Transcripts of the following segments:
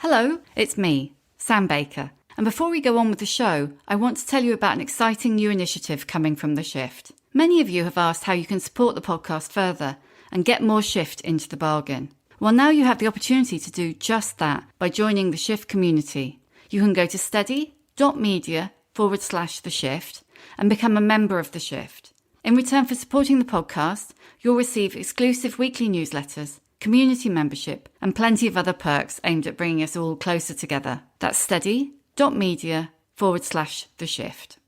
Hello, it's me, Sam Baker. And before we go on with the show, I want to tell you about an exciting new initiative coming from The Shift. Many of you have asked how you can support the podcast further and get more Shift into the bargain. Well, now you have the opportunity to do just that by joining the Shift community. You can go to steady.media/The Shift and become a member of The Shift. In return for supporting the podcast, you'll receive exclusive weekly newsletters, community membership, and plenty of other perks aimed at bringing us all closer together. That's steady.media/The Shift.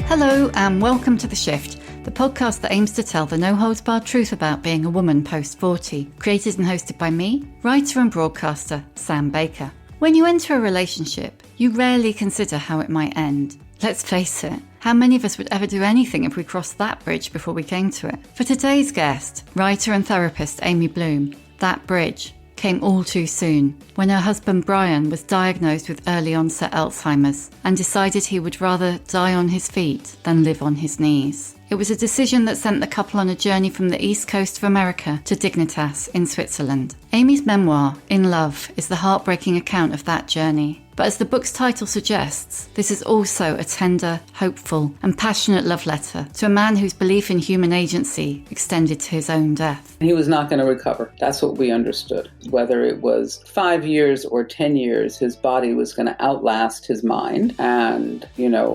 Hello and welcome to The Shift, the podcast that aims to tell the no-holds-barred truth about being a woman post-40, created and hosted by me, writer and broadcaster Sam Baker. When you enter a relationship, you rarely consider how it might end. Let's face it, how many of us would ever do anything if we crossed that bridge before we came to it? For today's guest, writer and therapist Amy Bloom, that bridge came all too soon when her husband Brian was diagnosed with early onset Alzheimer's and decided he would rather die on his feet than live on his knees. It was a decision that sent the couple on a journey from the east coast of America to Dignitas in Switzerland. Amy's memoir, In Love, is the heartbreaking account of that journey. But as the book's title suggests, this is also a tender, hopeful, and passionate love letter to a man whose belief in human agency extended to his own death. He was not going to recover. That's what we understood. Whether it was 5 years or 10 years, his body was going to outlast his mind. And,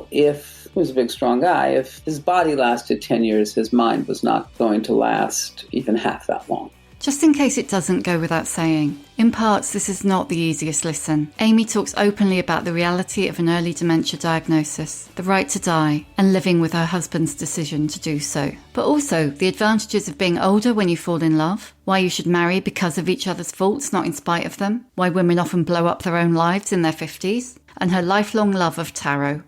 if he was a big, strong guy, if his body lasted 10 years, his mind was not going to last even half that long. Just in case it doesn't go without saying, in parts this is not the easiest listen. Amy talks openly about the reality of an early dementia diagnosis, the right to die, and living with her husband's decision to do so. But also the advantages of being older when you fall in love, why you should marry because of each other's faults, not in spite of them, why women often blow up their own lives in their 50s, and her lifelong love of tarot.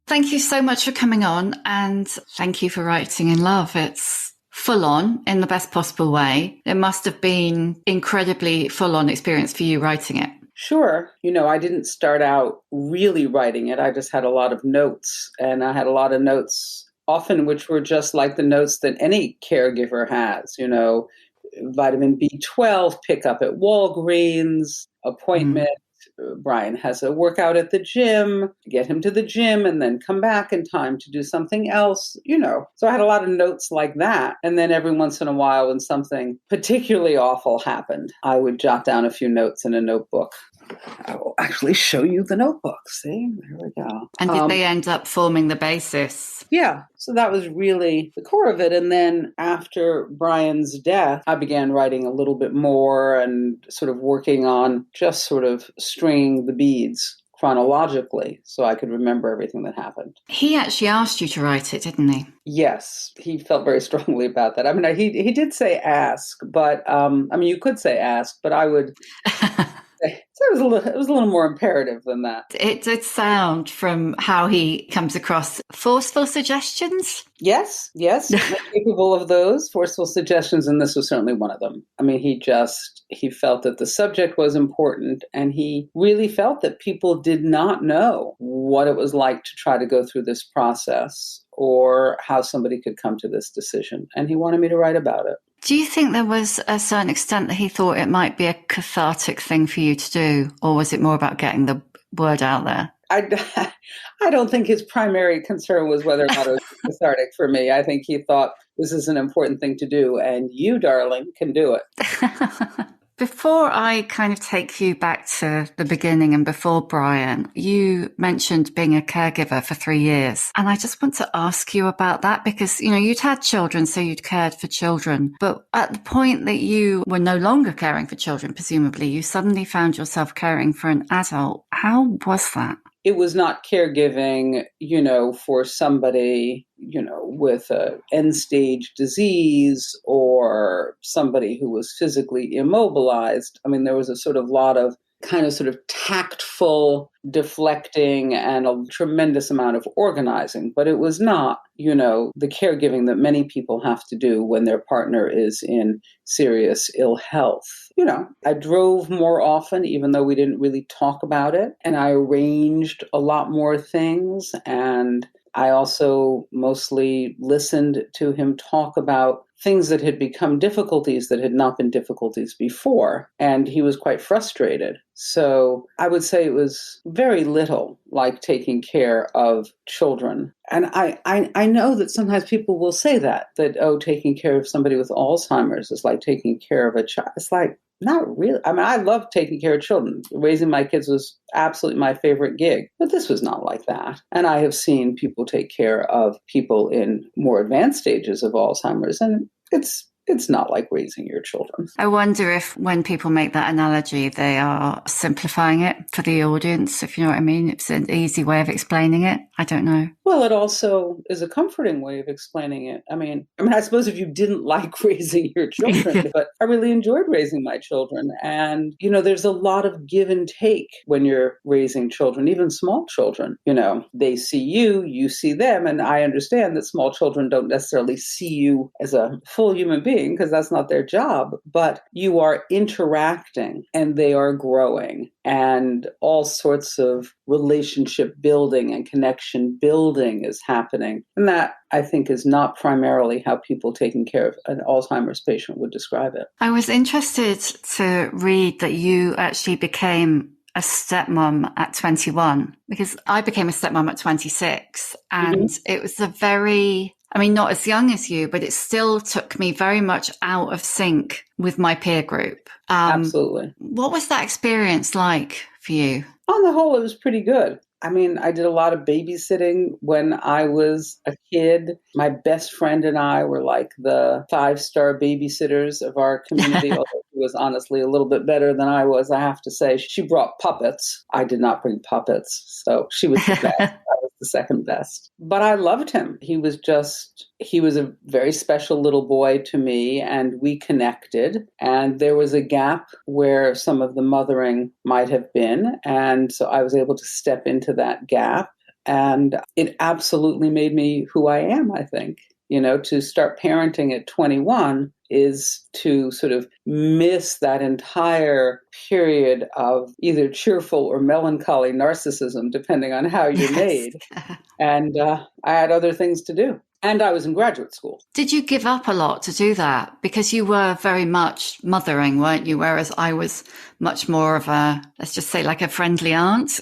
Thank you so much for coming on, and thank you for writing In Love. It's full on in the best possible way. It must have been incredibly full on experience for you writing it. Sure. I didn't start out really writing it. I just had a lot of notes, and I had a lot of notes often which were just like the notes that any caregiver has, vitamin B12 pickup at Walgreens, appointment. Brian has a workout at the gym, get him to the gym and then come back in time to do something else, So I had a lot of notes like that. And then every once in a while when something particularly awful happened, I would jot down a few notes in a notebook. I will actually show you the notebook. See, there we go. And did they end up forming the basis? Yeah. So that was really the core of it. And then after Brian's death, I began writing a little bit more and sort of working on just sort of stringing the beads chronologically so I could remember everything that happened. He actually asked you to write it, didn't he? Yes, he felt very strongly about that. I mean, he did say ask, but you could say ask, but I would... So it was a little more imperative than that. It did sound from how he comes across forceful suggestions. Yes, capable of those forceful suggestions, and this was certainly one of them. I mean, he felt that the subject was important, and he really felt that people did not know what it was like to try to go through this process or how somebody could come to this decision, and he wanted me to write about it. Do you think there was a certain extent that he thought it might be a cathartic thing for you to do, or was it more about getting the word out there? I don't think his primary concern was whether or not it was cathartic for me. I think he thought this is an important thing to do, and you, darling, can do it. Before I kind of take you back to the beginning and before Brian, you mentioned being a caregiver for 3 years. And I just want to ask you about that because, you'd had children, so you'd cared for children. But at the point that you were no longer caring for children, presumably, you suddenly found yourself caring for an adult. How was that? It was not caregiving, for somebody, with a end-stage disease or somebody who was physically immobilized. I mean, there was a sort of lot of kind of sort of tactful deflecting and a tremendous amount of organizing, but it was not, the caregiving that many people have to do when their partner is in serious ill health. I drove more often, even though we didn't really talk about it, and I arranged a lot more things, and I also mostly listened to him talk about things that had become difficulties that had not been difficulties before. And he was quite frustrated. So I would say it was very little like taking care of children. And I know that sometimes people will say that, oh, taking care of somebody with Alzheimer's is like taking care of a child. It's like, not really. I mean, I love taking care of children. Raising my kids was absolutely my favorite gig, but this was not like that. And I have seen people take care of people in more advanced stages of Alzheimer's, and it's not like raising your children. I wonder if when people make that analogy, they are simplifying it for the audience, if you know what I mean. It's an easy way of explaining it. I don't know. Well, it also is a comforting way of explaining it. I mean, I suppose if you didn't like raising your children, but I really enjoyed raising my children. And, there's a lot of give and take when you're raising children, even small children. They see you, you see them. And I understand that small children don't necessarily see you as a full human being because that's not their job, but you are interacting and they are growing, and all sorts of relationship building and connection building is happening. And that, I think, is not primarily how people taking care of an Alzheimer's patient would describe it. I was interested to read that you actually became a stepmom at 21, because I became a stepmom at 26, and it was not as young as you, but it still took me very much out of sync with my peer group. Absolutely. What was that experience like for you? On the whole, it was pretty good. I did a lot of babysitting when I was a kid. My best friend and I were like the 5-star babysitters of our community, although she was honestly a little bit better than I was, I have to say. She brought puppets. I did not bring puppets, so she was the best. I was the second best. But I loved him. He was a very special little boy to me, and we connected. And there was a gap where some of the mothering might have been. And so I was able to step into that gap. And it absolutely made me who I am, I think. To start parenting at 21 is to sort of miss that entire period of either cheerful or melancholy narcissism, depending on how you're made. And I had other things to do. And I was in graduate school. Did you give up a lot to do that? Because you were very much mothering, weren't you? Whereas I was much more of let's just say, like a friendly aunt,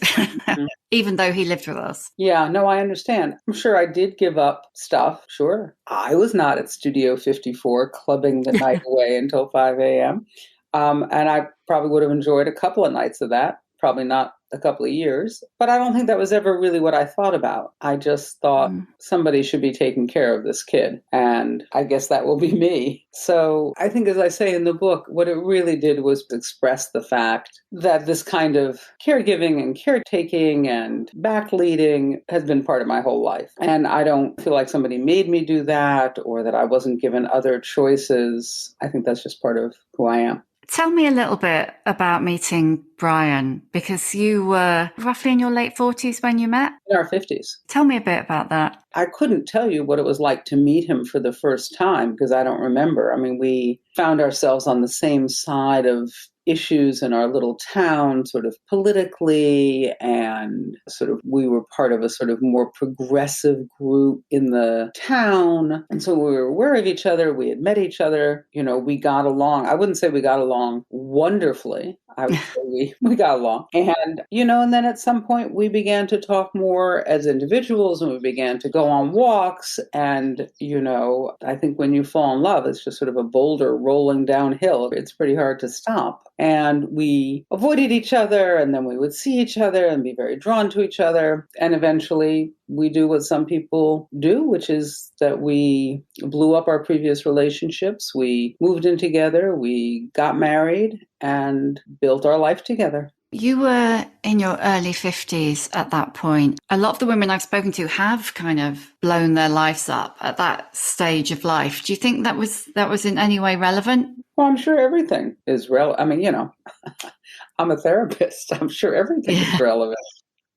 even though he lived with us. Yeah, no, I understand. I'm sure I did give up stuff. Sure. I was not at Studio 54 clubbing the night away until 5 a.m. And I probably would have enjoyed a couple of nights of that. Probably not a couple of years, but I don't think that was ever really what I thought about. I just thought somebody should be taking care of this kid, and I guess that will be me. So I think, as I say in the book, what it really did was express the fact that this kind of caregiving and caretaking and backleading has been part of my whole life. And I don't feel like somebody made me do that or that I wasn't given other choices. I think that's just part of who I am. Tell me a little bit about meeting Brian, because you were roughly in your late 40s when you met? In our 50s. Tell me a bit about that. I couldn't tell you what it was like to meet him for the first time because I don't remember. We found ourselves on the same side of issues in our little town, sort of politically, and sort of we were part of a sort of more progressive group in the town. And so we were aware of each other. We had met each other. We got along. I wouldn't say we got along wonderfully. I would say we got along. And, and then at some point we began to talk more as individuals and we began to go on walks. And, I think when you fall in love, it's just sort of a boulder rolling downhill. It's pretty hard to stop. And we avoided each other, and then we would see each other and be very drawn to each other. And eventually we do what some people do, which is that we blew up our previous relationships. We moved in together, we got married, and built our life together. You were in your early 50s at that point. A lot of the women I've spoken to have kind of blown their lives up at that stage of life. Do you think that was in any way relevant? Well, I'm sure everything is relevant. I'm a therapist. I'm sure everything is relevant.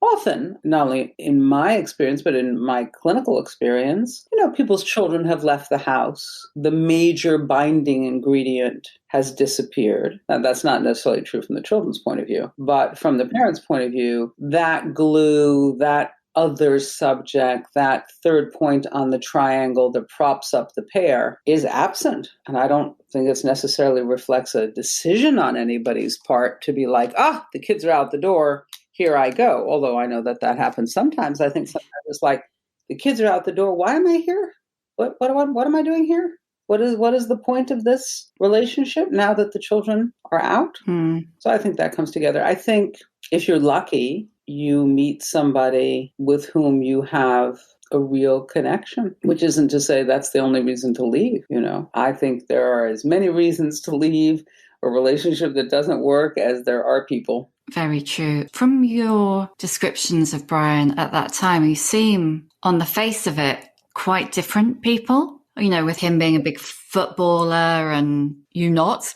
Often, not only in my experience, but in my clinical experience, people's children have left the house. The major binding ingredient has disappeared. Now, that's not necessarily true from the children's point of view, but from the parents' point of view, that glue, that other subject, that third point on the triangle that props up the pair, is absent. And I don't think it necessarily reflects a decision on anybody's part to be like, the kids are out the door, here I go. Although I know that happens sometimes. I think sometimes it's like, the kids are out the door, why am I here? What am I doing here? What is the point of this relationship now that the children are out? So I think that comes together. I think if you're lucky, you meet somebody with whom you have a real connection, which isn't to say that's the only reason to leave. I think there are as many reasons to leave a relationship that doesn't work as there are people. Very true. From your descriptions of Brian at that time, you seem, on the face of it, quite different people. With him being a big footballer and you not.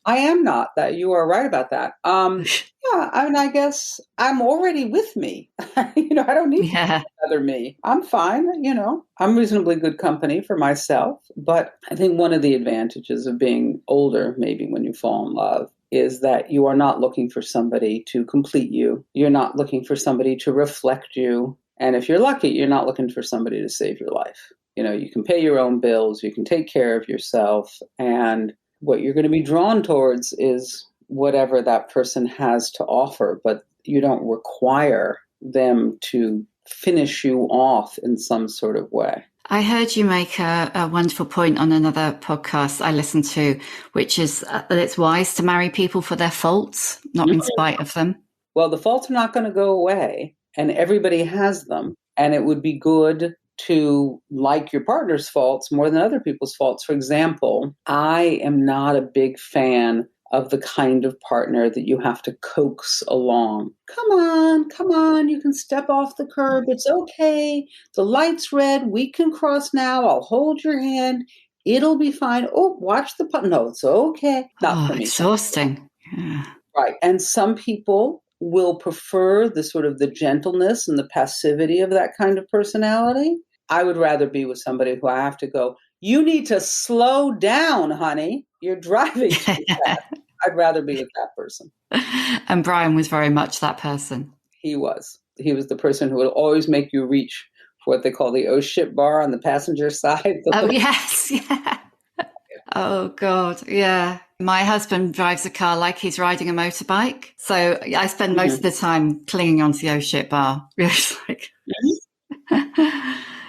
I am not. That you are right about that. Yeah, I guess I'm already with me. I don't need another me. I'm fine. I'm reasonably good company for myself. But I think one of the advantages of being older, maybe when you fall in love, is that you are not looking for somebody to complete you. You're not looking for somebody to reflect you. And if you're lucky, you're not looking for somebody to save your life. You can pay your own bills, you can take care of yourself, and what you're going to be drawn towards is whatever that person has to offer, but you don't require them to finish you off in some sort of way. I heard you make a wonderful point on another podcast I listened to, which is that it's wise to marry people for their faults, not in spite of them. Well, the faults are not going to go away, and everybody has them, and it would be good to like your partner's faults more than other people's faults. For example, I am not a big fan of the kind of partner that you have to coax along. Come on, you can step off the curb. It's okay. The light's red. We can cross now. I'll hold your hand. It'll be fine. Oh, watch the no, it's okay. Not for me. Exhausting. Yeah. Right. And some people will prefer the gentleness and the passivity of that kind of personality. I would rather be with somebody who I have to go, you need to slow down, honey. You're driving too fast. I'd rather be with that person. And Brian was very much that person. He was. He was the person who would always make you reach for what they call the ship bar on the passenger side. Oh, yes. Yeah. Oh, God. Yeah. My husband drives a car like he's riding a motorbike. So I spend most of the time clinging onto the ship bar. It's like...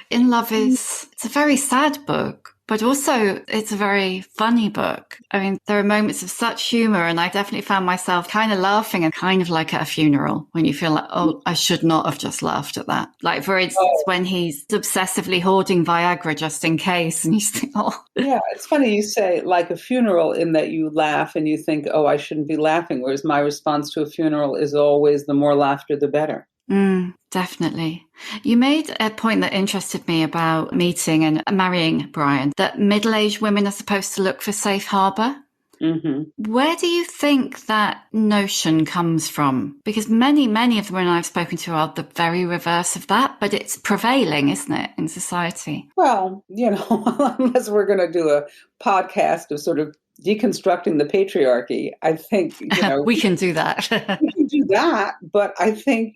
In Love it's a very sad book, but also it's a very funny book. I mean, there are moments of such humor, and I definitely found myself kind of laughing and kind of like at a funeral when you feel like, oh, I should not have just laughed at that. Like, for instance, when he's obsessively hoarding Viagra just in case, and you think, oh. Yeah, it's funny you say like a funeral in that you laugh and you think, oh, I shouldn't be laughing, whereas my response to a funeral is always the more laughter, the better. Definitely. You made a point that interested me about meeting and marrying Brian, that middle-aged women are supposed to look for safe harbor. Where do you think that notion comes from? Because many of the women I've spoken to are the very reverse of that, but it's prevailing, isn't it, in society? Well, unless we're going to do a podcast of sort of deconstructing the patriarchy, I think, we can do that. We can do that. But I think,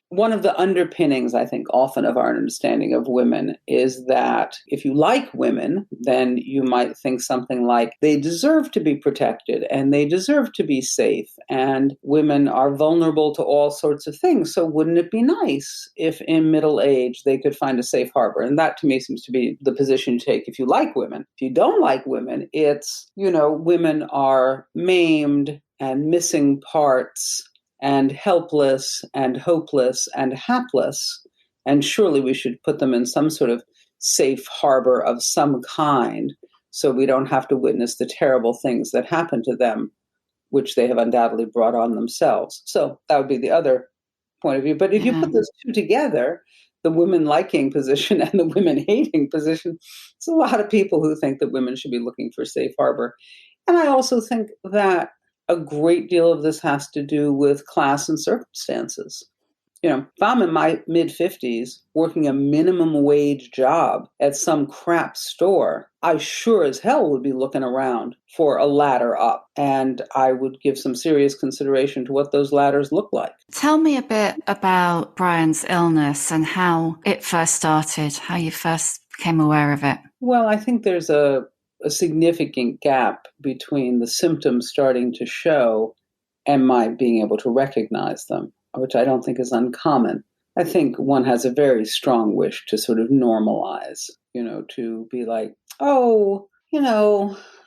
one of the underpinnings, I think, often of our understanding of women is that if you like women, then you might think something like they deserve to be protected and they deserve to be safe. And women are vulnerable to all sorts of things. So wouldn't it be nice if in middle age they could find a safe harbor? And that to me seems to be the position you take if you like women. If you don't like women, it's, women are maimed and missing parts and helpless and hopeless and hapless. And surely we should put them in some sort of safe harbor of some kind so we don't have to witness the terrible things that happen to them, which they have undoubtedly brought on themselves. So that would be the other point of view. But if you put those two together, the women liking position and the women hating position, it's a lot of people who think that women should be looking for safe harbor. And I also think that a great deal of this has to do with class and circumstances. If I'm in my mid 50s working a minimum wage job at some crap store, I sure as hell would be looking around for a ladder up. And I would give some serious consideration to what those ladders look like. Tell me a bit about Brian's illness and how it first started, how you first became aware of it. Well, I think there's a significant gap between the symptoms starting to show and my being able to recognize them, which I don't think is uncommon. I think one has a very strong wish to sort of normalize, to be like, oh,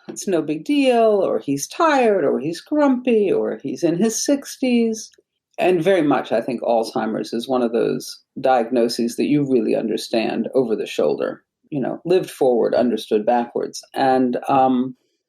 it's no big deal, or he's tired, or he's grumpy, or he's in his 60s. And very much, I think Alzheimer's is one of those diagnoses that you really understand over the shoulder, lived forward, understood backwards. And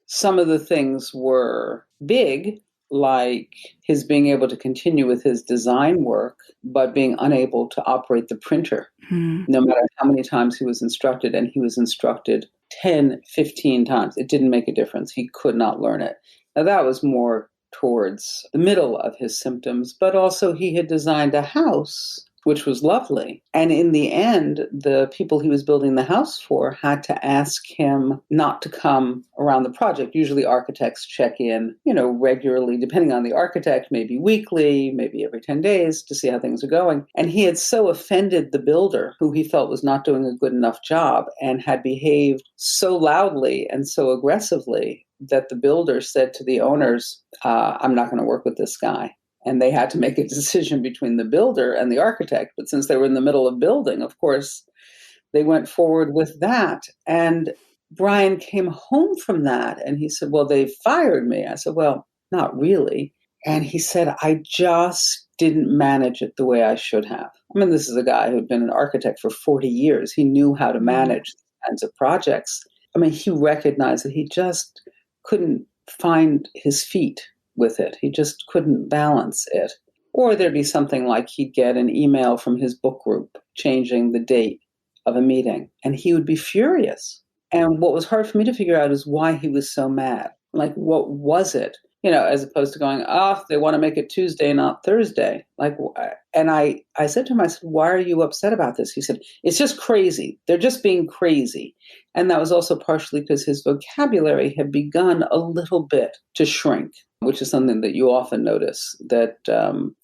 some of the things were big, like his being able to continue with his design work, but being unable to operate the printer, no matter how many times he was instructed. And he was instructed 10, 15 times. It didn't make a difference. He could not learn it. Now, that was more towards the middle of his symptoms, but also he had designed a house, which was lovely. And in the end, the people he was building the house for had to ask him not to come around the project. Usually architects check in, regularly, depending on the architect, maybe weekly, maybe every 10 days to see how things are going. And he had so offended the builder, who he felt was not doing a good enough job, and had behaved so loudly and so aggressively that the builder said to the owners, I'm not going to work with this guy. And they had to make a decision between the builder and the architect. But since they were in the middle of building, of course, they went forward with that. And Brian came home from that and he said, well, they fired me. I said, well, not really. And he said, I just didn't manage it the way I should have. I mean, this is a guy who'd been an architect for 40 years. He knew how to manage these kinds of projects. I mean, he recognized that he just couldn't find his feet with it. He just couldn't balance it. Or there'd be something like he'd get an email from his book group changing the date of a meeting, and he would be furious. And what was hard for me to figure out is why he was so mad. Like, what was it? As opposed to going, they want to make it Tuesday, not Thursday. And I said to him, I said, why are you upset about this? He said, it's just crazy. They're just being crazy. And that was also partially because his vocabulary had begun a little bit to shrink, which is something that you often notice, that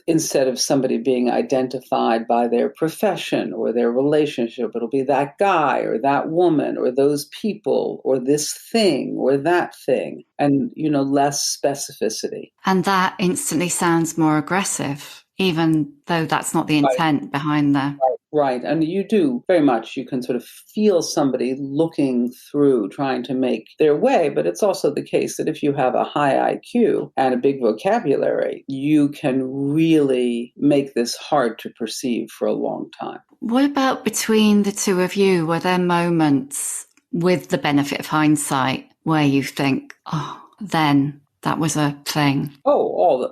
instead of somebody being identified by their profession or their relationship, it'll be that guy or that woman or those people or this thing or that thing, and, less specificity. And that instantly sounds more aggressive, even though that's not the intent behind the... Right. And you do very much, you can sort of feel somebody looking through, trying to make their way. But it's also the case that if you have a high IQ and a big vocabulary, you can really make this hard to perceive for a long time. What about between the two of you? Were there moments, with the benefit of hindsight, where you think, then that was a thing? Oh,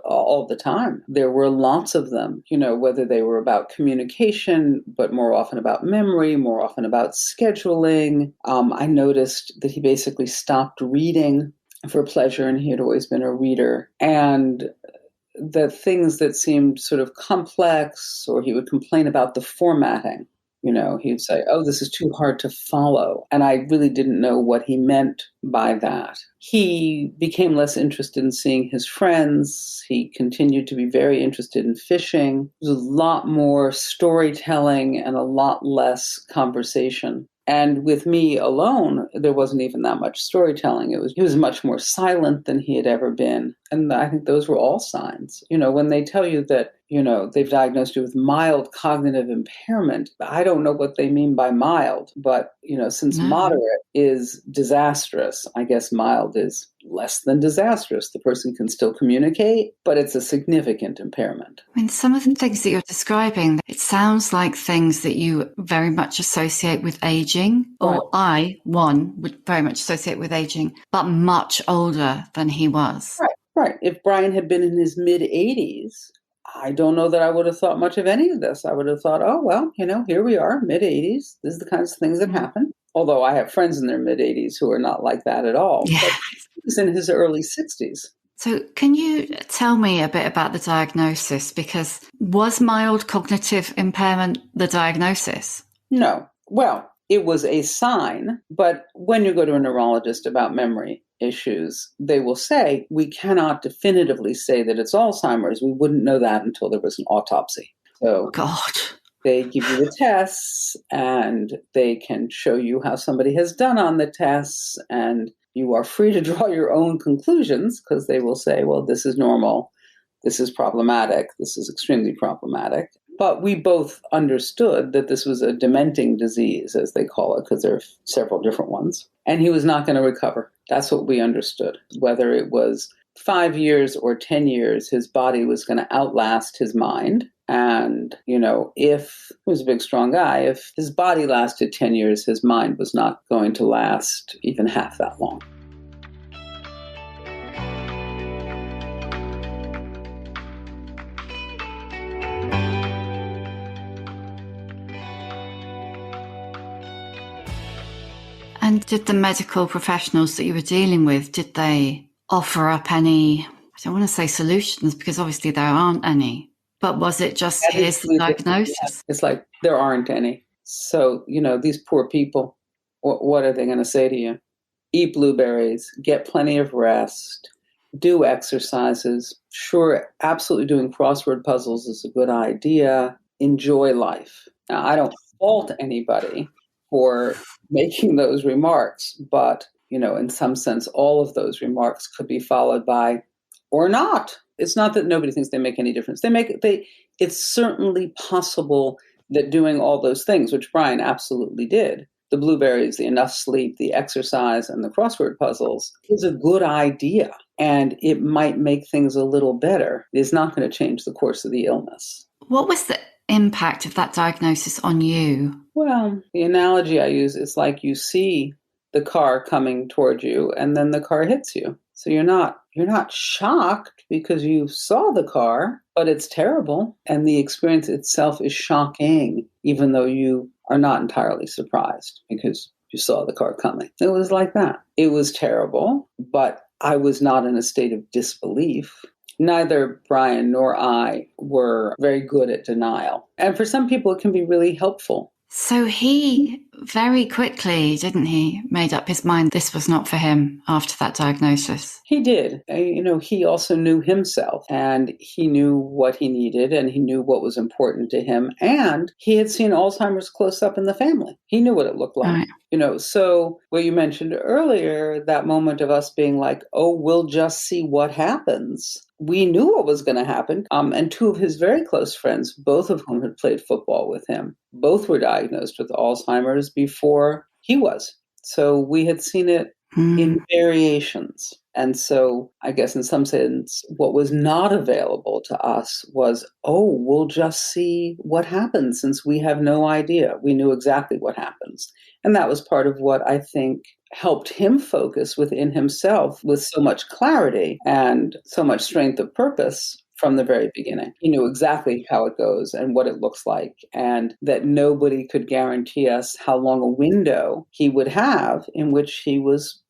all the time. There were lots of them, whether they were about communication, but more often about memory, more often about scheduling. I noticed that he basically stopped reading for pleasure, and he had always been a reader. And the things that seemed sort of complex, or he would complain about the formatting. He'd say, this is too hard to follow. And I really didn't know what he meant by that. He became less interested in seeing his friends. He continued to be very interested in fishing. There was a lot more storytelling and a lot less conversation. And with me alone, there wasn't even that much storytelling. He was much more silent than he had ever been. And I think those were all signs. When they tell you that, they've diagnosed you with mild cognitive impairment, I don't know what they mean by mild, but, since moderate is disastrous, I guess mild is less than disastrous. The person can still communicate, but it's a significant impairment. I mean, some of the things that you're describing, it sounds like things that you very much associate with aging, or I, would very much associate with aging, but much older than he was. Right. If Brian had been in his mid-80s, I don't know that I would have thought much of any of this. I would have thought, here we are, mid-80s. This is the kinds of things that happen. Although I have friends in their mid-80s who are not like that at all. Yeah. But he was in his early 60s. So can you tell me a bit about the diagnosis? Because was mild cognitive impairment the diagnosis? No. Well, it was a sign, but when you go to a neurologist about memory issues, they will say, we cannot definitively say that it's Alzheimer's. We wouldn't know that until there was an autopsy. So God. they give you the tests and they can show you how somebody has done on the tests, and you are free to draw your own conclusions because they will say, well, this is normal, this is problematic, this is extremely problematic. But we both understood that this was a dementing disease, as they call it, because there are several different ones. And he was not going to recover. That's what we understood. Whether it was 5 years or 10 years, his body was going to outlast his mind. And, if he was a big, strong guy, if his body lasted 10 years, his mind was not going to last even half that long. And did the medical professionals that you were dealing with, did they offer up any, I don't want to say solutions because obviously there aren't any, but was it just, here's the diagnosis? It's like there aren't any. So, these poor people, what are they going to say to you? Eat blueberries, get plenty of rest, do exercises. Sure, absolutely doing crossword puzzles is a good idea. Enjoy life. Now, I don't fault anybody for making those remarks, but, in some sense, all of those remarks could be followed by, or not. It's not that nobody thinks they make any difference. It's certainly possible that doing all those things, which Brian absolutely did, the blueberries, the enough sleep, the exercise, and the crossword puzzles, is a good idea. And it might make things a little better. It is not going to change the course of the illness. What was the impact of that diagnosis on you? Well, the analogy I use is like you see the car coming toward you and then the car hits you. So you're not shocked because you saw the car, but it's terrible. And the experience itself is shocking, even though you are not entirely surprised because you saw the car coming. It was like that. It was terrible, but I was not in a state of disbelief. Neither Brian nor I were very good at denial. And for some people, it can be really helpful. So he very quickly, didn't he, made up his mind this was not for him after that diagnosis? He did. He also knew himself, and he knew what he needed, and he knew what was important to him. And he had seen Alzheimer's close up in the family. He knew what it looked like. Right. So what you mentioned earlier, that moment of us being like, oh, we'll just see what happens. We knew what was going to happen. And two of his very close friends, both of whom had played football with him, both were diagnosed with Alzheimer's before he was. So we had seen it in variations. And so I guess in some sense, what was not available to us was, oh, we'll just see what happens since we have no idea. We knew exactly what happens. And that was part of what I think helped him focus within himself with so much clarity and so much strength of purpose from the very beginning. He knew exactly how it goes and what it looks like, and that nobody could guarantee us how long a window he would have in which he was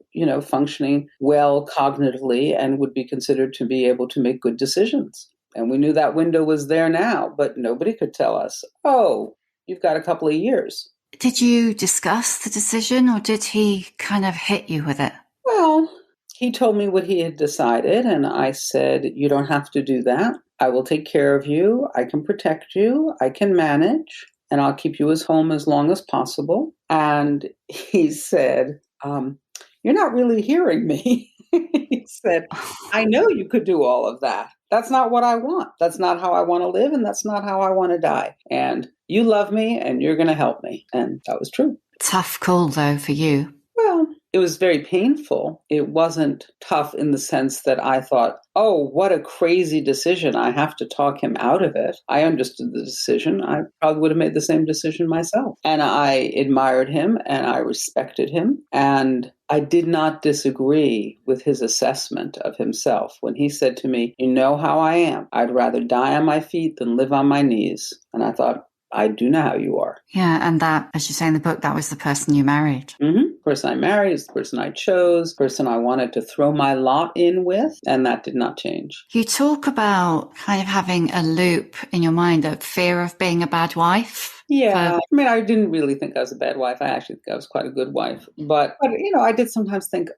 functioning well cognitively and would be considered to be able to make good decisions. And we knew that window was there now, but nobody could tell us, oh, you've got a couple of years. Did you discuss the decision or did he kind of hit you with it? Well, he told me what he had decided, and I said, you don't have to do that. I will take care of you. I can protect you. I can manage, and I'll keep you as home as long as possible. And he said, you're not really hearing me. He said, I know you could do all of that. That's not what I want. That's not how I want to live, and that's not how I want to die. And you love me, and you're going to help me. And that was true. Tough call, though, for you. Well, it was very painful. It wasn't tough in the sense that I thought, oh, what a crazy decision. I have to talk him out of it. I understood the decision. I probably would have made the same decision myself. And I admired him and I respected him. And I did not disagree with his assessment of himself when he said to me, you know how I am. I'd rather die on my feet than live on my knees. And I thought, I do know how you are. Yeah, and that, as you say in the book, that was the person you married. The person I married is the person I chose, the person I wanted to throw my lot in with, and that did not change. You talk about kind of having a loop in your mind of fear of being a bad wife. Yeah. I mean, I didn't really think I was a bad wife. I actually think I was quite a good wife. But I did sometimes think,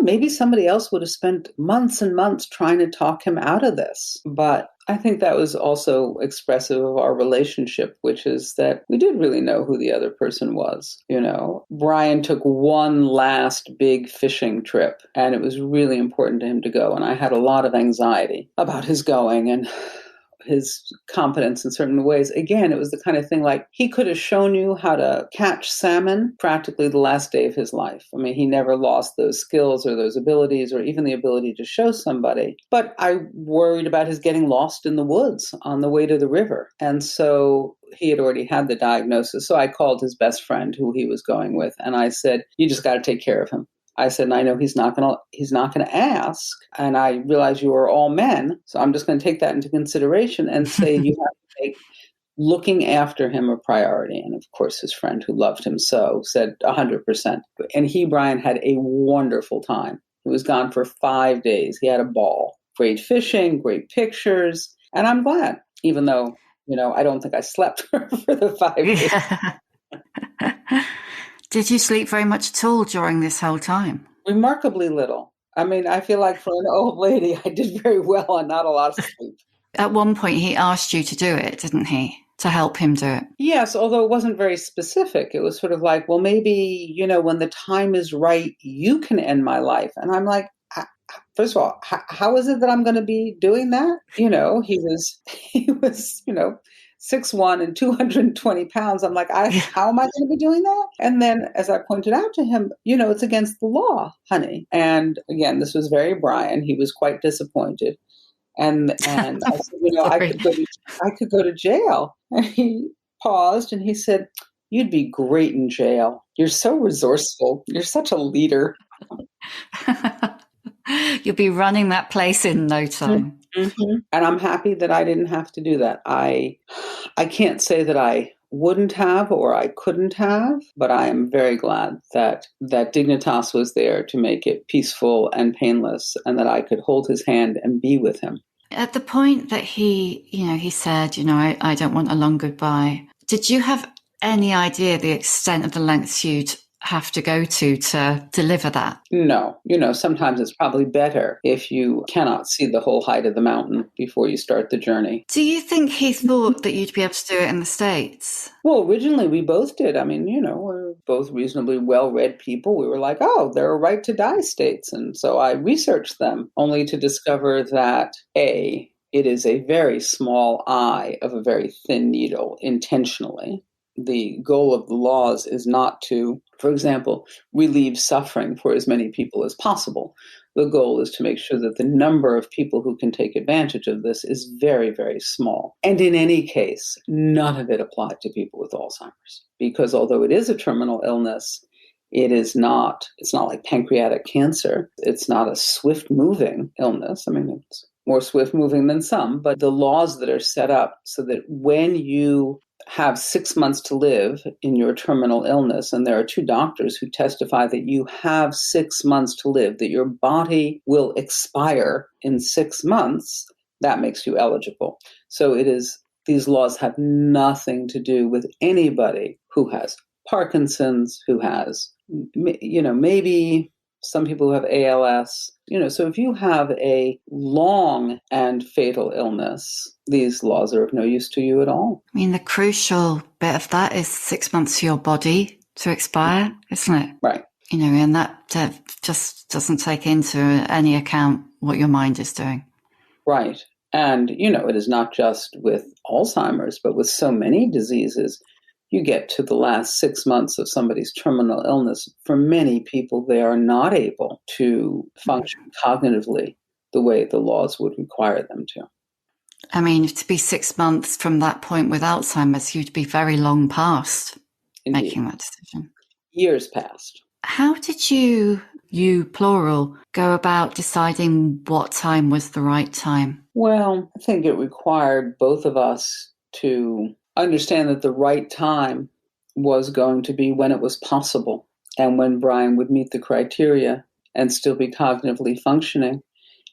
maybe somebody else would have spent months and months trying to talk him out of this. But I think that was also expressive of our relationship, which is that we did really know who the other person was. Brian took one last big fishing trip, and it was really important to him to go. And I had a lot of anxiety about his going and his competence in certain ways. Again, it was the kind of thing like he could have shown you how to catch salmon practically the last day of his life. I mean, he never lost those skills or those abilities or even the ability to show somebody. But I worried about his getting lost in the woods on the way to the river. And so he had already had the diagnosis. So I called his best friend who he was going with, and I said, you just got to take care of him. I said, and I know he's not going to ask. And I realize you are all men. So I'm just going to take that into consideration and say you have to make looking after him a priority. And of course, his friend who loved him so said 100%. And Brian, had a wonderful time. He was gone for 5 days. He had a ball. Great fishing, great pictures. And I'm glad, even though, I don't think I slept for the 5 days. Yeah. Did you sleep very much at all during this whole time? Remarkably little. I mean, I feel like for an old lady, I did very well on not a lot of sleep. At one point, he asked you to do it, didn't he? To help him do it. Yes, although it wasn't very specific. It was sort of like, well, maybe, when the time is right, you can end my life. And I'm like, first of all, how is it that I'm going to be doing that? He was 6'1" and 220 pounds. I'm like, how am I going to be doing that? And then as I pointed out to him, it's against the law, honey. And again, this was very Brian. He was quite disappointed. And I said, I could go to jail. And he paused and he said, you'd be great in jail. You're so resourceful. You're such a leader. You'll be running that place in no time. Mm-hmm. And I'm happy that I didn't have to do that. I can't say that I wouldn't have or I couldn't have, but I am very glad that Dignitas was there to make it peaceful and painless, and that I could hold his hand and be with him. At the point that he said, I don't want a long goodbye, did you have any idea the extent of the lengths you'd have to go to deliver that? No. Sometimes it's probably better if you cannot see the whole height of the mountain before you start the journey. Do you think he thought that you'd be able to do it in the States? Well, originally we both did. I mean, we're both reasonably well-read people. We were like, oh, there are right to die states. And so I researched them, only to discover that it is a very small eye of a very thin needle intentionally. The goal of the laws is not to, for example, relieve suffering for as many people as possible. The goal is to make sure that the number of people who can take advantage of this is very, very small. And in any case, none of it applied to people with Alzheimer's, because although it is a terminal illness, it's not like pancreatic cancer. It's not a swift-moving illness. I mean, it's more swift-moving than some, but the laws that are set up so that when you have 6 months to live in your terminal illness, and there are 2 doctors who testify that you have 6 months to live, that your body will expire in 6 months, that makes you eligible. So these laws have nothing to do with anybody who has Parkinson's, who has, maybe some people who have ALS. So if you have a long and fatal illness, these laws are of no use to you at all. I mean, the crucial bit of that is 6 months for your body to expire, isn't it? Right. And that just doesn't take into any account what your mind is doing. Right. And, it is not just with Alzheimer's, but with so many diseases. You get to the last 6 months of somebody's terminal illness. For many people, they are not able to function cognitively the way the laws would require them to. I mean, to be 6 months from that point with Alzheimer's, you'd be very long past Indeed. Making that decision. Years past. How did you plural, go about deciding what time was the right time? Well, I think it required both of us to understand that the right time was going to be when it was possible and when Brian would meet the criteria and still be cognitively functioning.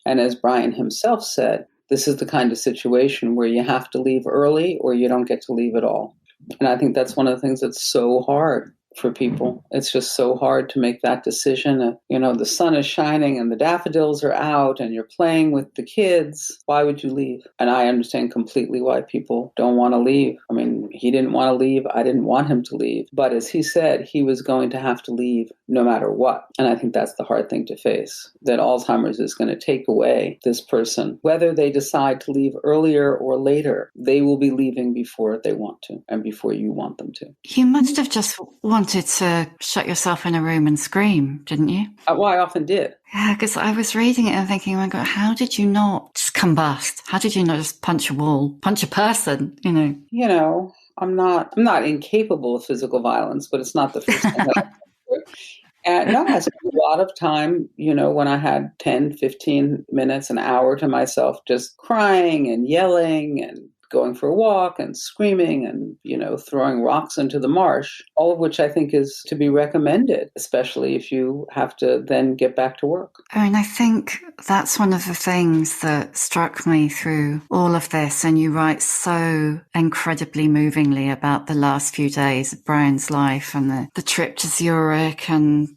And as Brian himself said, this is the kind of situation where you have to leave early or you don't get to leave at all. And I think that's one of the things that's so hard for people. It's just so hard to make that decision. The sun is shining and the daffodils are out and you're playing with the kids. Why would you leave? And I understand completely why people don't want to leave. I mean, he didn't want to leave. I didn't want him to leave. But as he said, he was going to have to leave no matter what. And I think that's the hard thing to face, that Alzheimer's is going to take away this person. Whether they decide to leave earlier or later, they will be leaving before they want to and before you want them to. You must have just wanted to shut yourself in a room and scream, didn't you? Well, I often did. Yeah, because I was reading it and thinking, oh my God, how did you not just combust? How did you not just punch a wall, punch a person, I'm not incapable of physical violence, but it's not the first thing that I do. And no, I spent a lot of time, when I had 10, 15 minutes, an hour to myself, just crying and yelling and going for a walk and screaming and, throwing rocks into the marsh, all of which I think is to be recommended, especially if you have to then get back to work. I mean, I think that's one of the things that struck me through all of this. And you write so incredibly movingly about the last few days of Brian's life and the trip to Zurich and,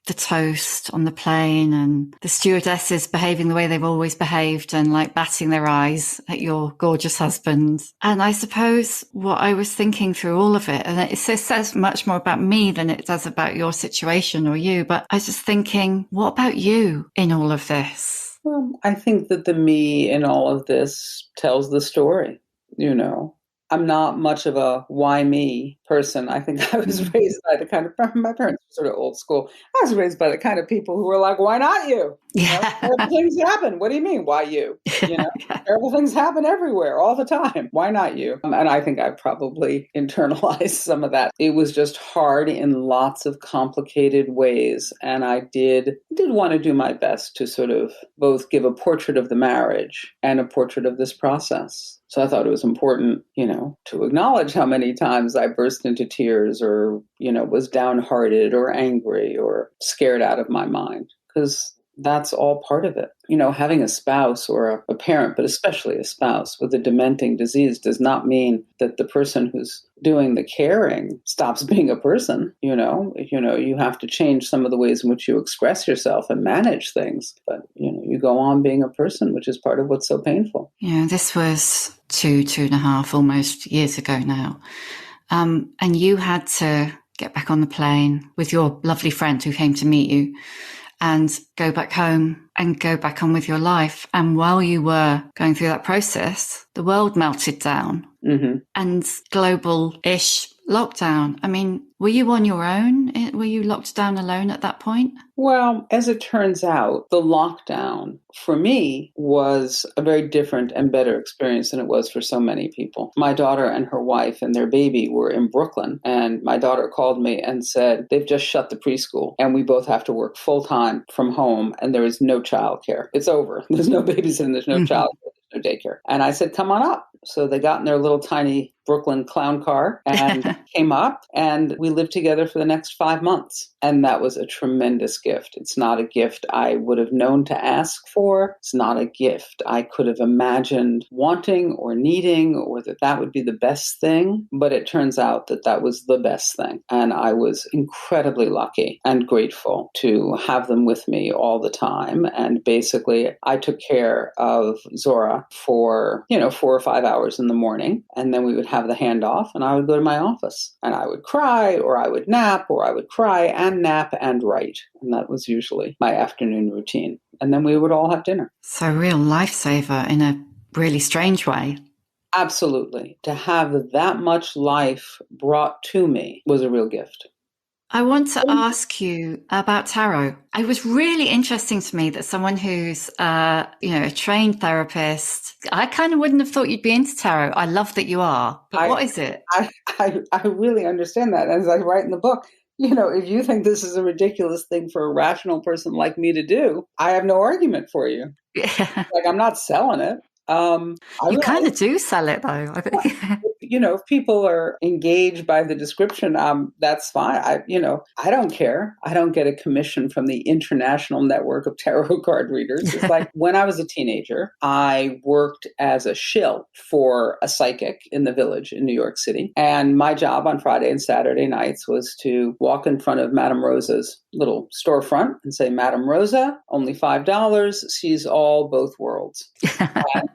the toast on the plane and the stewardesses behaving the way they've always behaved and like batting their eyes at your gorgeous husband. And I suppose what I was thinking through all of it, and it says much more about me than it does about your situation or you, but I was just thinking, what about you in all of this? Well, I think that the me in all of this tells the story, I'm not much of a why me person. I think I was raised by the kind of, my parents were sort of old school. I was raised by the kind of people who were like, why not you? Terrible things happen. What do you mean, why you? Terrible things happen everywhere all the time. Why not you? And I think I probably internalized some of that. It was just hard in lots of complicated ways. And I did want to do my best to sort of both give a portrait of the marriage and a portrait of this process. So I thought it was important, to acknowledge how many times I burst into tears or, was downhearted or angry or scared out of my mind, because that's all part of it. Having a spouse or a parent, but especially a spouse with a dementing disease does not mean that the person who's doing the caring stops being a person. You have to change some of the ways in which you express yourself and manage things. But, you go on being a person, which is part of what's so painful. Yeah, this was 2.5 almost years ago now. And you had to get back on the plane with your lovely friend who came to meet you and go back home and go back on with your life. And while you were going through that process, the world melted down and global-ish lockdown. I mean, were you on your own? Were you locked down alone at that point? Well, as it turns out, the lockdown for me was a very different and better experience than it was for so many people. My daughter and her wife and their baby were in Brooklyn, and my daughter called me and said, they've just shut the preschool and we both have to work full time from home and there is no childcare. It's over. There's no babysitting. There's no childcare. There's no daycare. And I said, come on up. So they got in their little tiny Brooklyn clown car and came up, and we lived together for the next 5 months. And that was a tremendous gift. It's not a gift I would have known to ask for. It's not a gift I could have imagined wanting or needing, or that would be the best thing. But it turns out that was the best thing. And I was incredibly lucky and grateful to have them with me all the time. And basically, I took care of Zora for, 4 or 5 hours in the morning. And then we would have the handoff and I would go to my office and I would cry or I would nap or I would cry and nap and write. And that was usually my afternoon routine. And then we would all have dinner. So a real lifesaver in a really strange way. Absolutely. To have that much life brought to me was a real gift. I want to ask you about tarot. It was really interesting to me that someone who's, a trained therapist, I kind of wouldn't have thought you'd be into tarot. I love that you are. But what is it? I really understand that. As I write in the book, if you think this is a ridiculous thing for a rational person like me to do, I have no argument for you. Yeah. I'm not selling it. You kind of do sell it, though, I think. if people are engaged by the description, that's fine. I don't care. I don't get a commission from the international network of tarot card readers. It's like when I was a teenager, I worked as a shill for a psychic in the Village in New York City. And my job on Friday and Saturday nights was to walk in front of Madame Rosa's little storefront and say, Madame Rosa, only $5, sees all both worlds.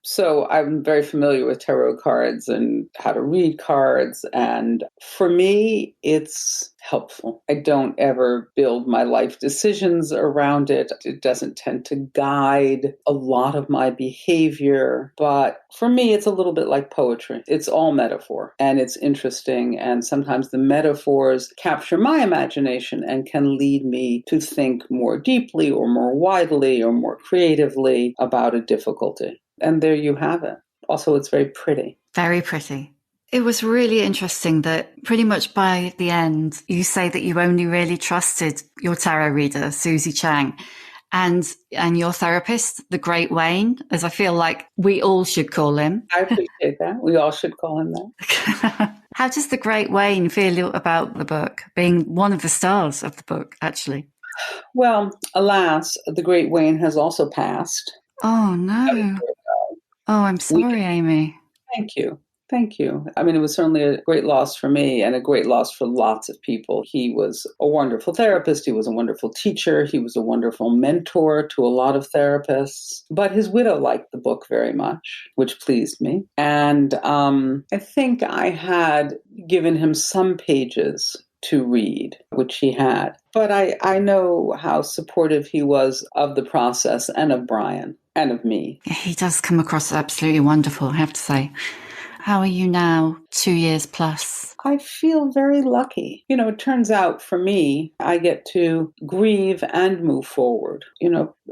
So I'm very familiar with tarot cards and how to read cards. And for me, it's helpful. I don't ever build my life decisions around it. It doesn't tend to guide a lot of my behavior. But for me, it's a little bit like poetry. It's all metaphor and it's interesting. And sometimes the metaphors capture my imagination and can lead me to think more deeply or more widely or more creatively about a difficulty. And there you have it. Also, it's very pretty. Very pretty. It was really interesting that pretty much by the end, you say that you only really trusted your tarot reader, Susie Chang, and your therapist, the Great Wayne, as I feel like we all should call him. I appreciate that. We all should call him that. How does the Great Wayne feel about the book, being one of the stars of the book, actually? Well, alas, the Great Wayne has also passed. Oh, no. Oh, I'm sorry, Amy. Thank you. Thank you. I mean, it was certainly a great loss for me and a great loss for lots of people. He was a wonderful therapist. He was a wonderful teacher. He was a wonderful mentor to a lot of therapists. But his widow liked the book very much, which pleased me. And I think I had given him some pages to read, which he had. But I know how supportive he was of the process and of Brian and of me. He does come across absolutely wonderful, I have to say. How are you now, 2 years plus? I feel very lucky. It turns out for me, I get to grieve and move forward.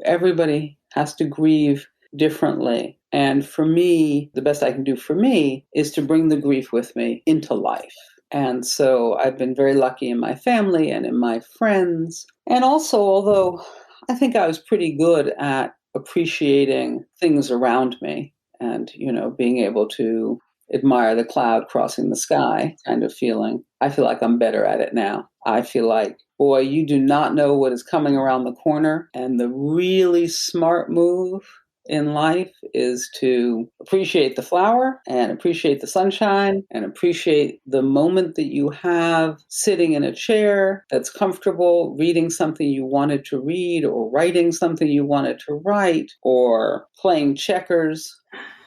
Everybody has to grieve differently. And for me, the best I can do for me is to bring the grief with me into life. And so I've been very lucky in my family and in my friends. And also, although I think I was pretty good at appreciating things around me and, being able to admire the cloud crossing the sky kind of feeling, I feel like I'm better at it now. I feel like, boy, you do not know what is coming around the corner. And the really smart move in life is to appreciate the flower and appreciate the sunshine and appreciate the moment that you have sitting in a chair that's comfortable, reading something you wanted to read or writing something you wanted to write or playing checkers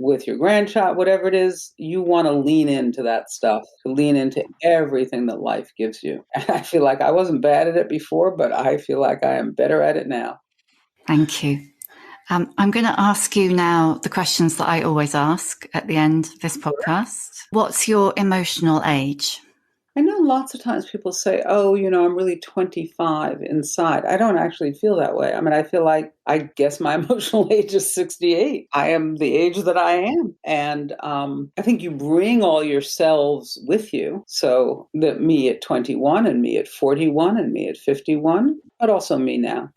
with your grandchild, whatever it is, you want to lean into that stuff, to lean into everything that life gives you. And I feel like I wasn't bad at it before, but I feel like I am better at it now. Thank you. I'm going to ask you now the questions that I always ask at the end of this podcast. What's your emotional age? I know lots of times people say, oh, I'm really 25 inside. I don't actually feel that way. I mean, I feel like, I guess my emotional age is 68. I am the age that I am. And I think you bring all yourselves with you. So that me at 21 and me at 41 and me at 51, but also me now.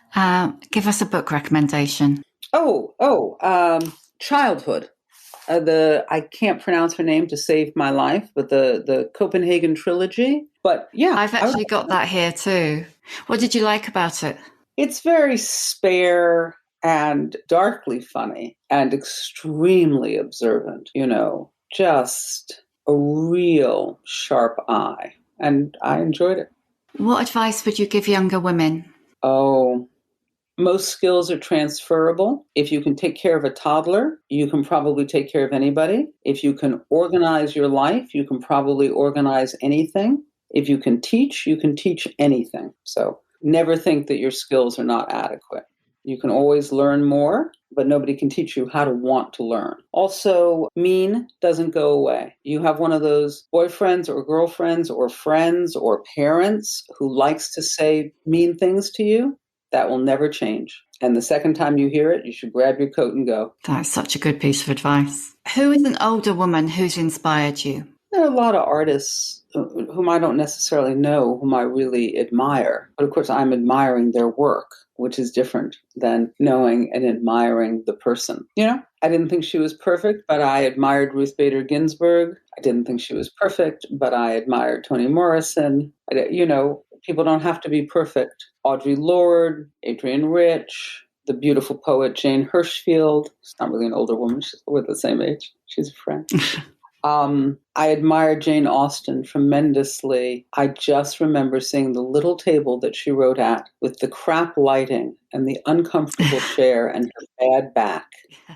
Give us a book recommendation. Childhood. I can't pronounce her name to save my life, but the Copenhagen trilogy. But yeah, I've actually got that here too. What did you like about it? It's very spare and darkly funny and extremely observant, just a real sharp eye. And I enjoyed it. What advice would you give younger women? Most skills are transferable. If you can take care of a toddler, you can probably take care of anybody. If you can organize your life, you can probably organize anything. If you can teach anything. So never think that your skills are not adequate. You can always learn more, but nobody can teach you how to want to learn. Also, mean doesn't go away. You have one of those boyfriends or girlfriends or friends or parents who likes to say mean things to you. That will never change. And the second time you hear it, you should grab your coat and go. That's such a good piece of advice. Who is an older woman who's inspired you? There are a lot of artists who whom I don't necessarily know, whom I really admire. But of course, I'm admiring their work, which is different than knowing and admiring the person. I didn't think she was perfect, but I admired Ruth Bader Ginsburg. I didn't think she was perfect, but I admired Toni Morrison. People don't have to be perfect. Audre Lorde, Adrienne Rich, the beautiful poet Jane Hirshfield. She's not really an older woman. We're the same age. She's a friend. I admired Jane Austen tremendously. I just remember seeing the little table that she wrote at with the crap lighting and the uncomfortable chair and her bad back.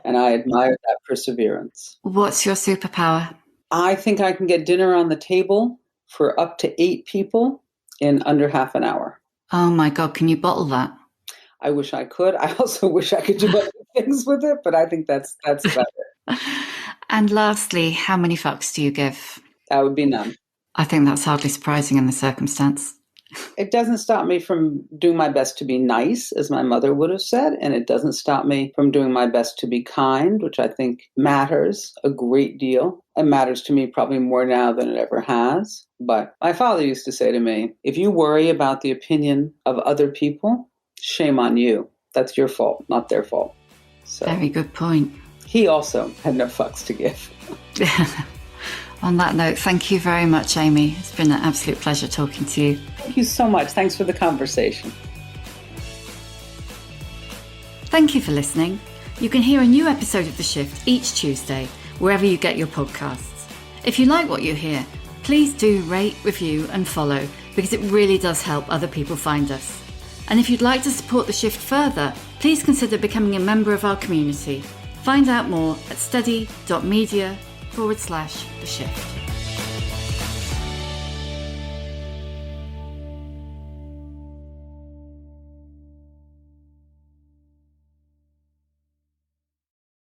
And I admired that perseverance. What's your superpower? I think I can get dinner on the table for up to 8 people in under half an hour. Oh my God, can you bottle that? I wish I could. I also wish I could do other things with it, but I think that's about it. And lastly, how many fucks do you give? That would be none. I think that's hardly surprising in the circumstance. It doesn't stop me from doing my best to be nice, as my mother would have said, and it doesn't stop me from doing my best to be kind, which I think matters a great deal. It matters to me probably more now than it ever has. But my father used to say to me, if you worry about the opinion of other people, shame on you. That's your fault, not their fault. So very good point. He also had no fucks to give. On that note, thank you very much, Amy. It's been an absolute pleasure talking to you. Thank you so much. Thanks for the conversation. Thank you for listening. You can hear a new episode of The Shift each Tuesday, wherever you get your podcasts. If you like what you hear, please do rate, review and follow, because it really does help other people find us. And if you'd like to support The Shift further, please consider becoming a member of our community. Find out more at steady.media/The Shift.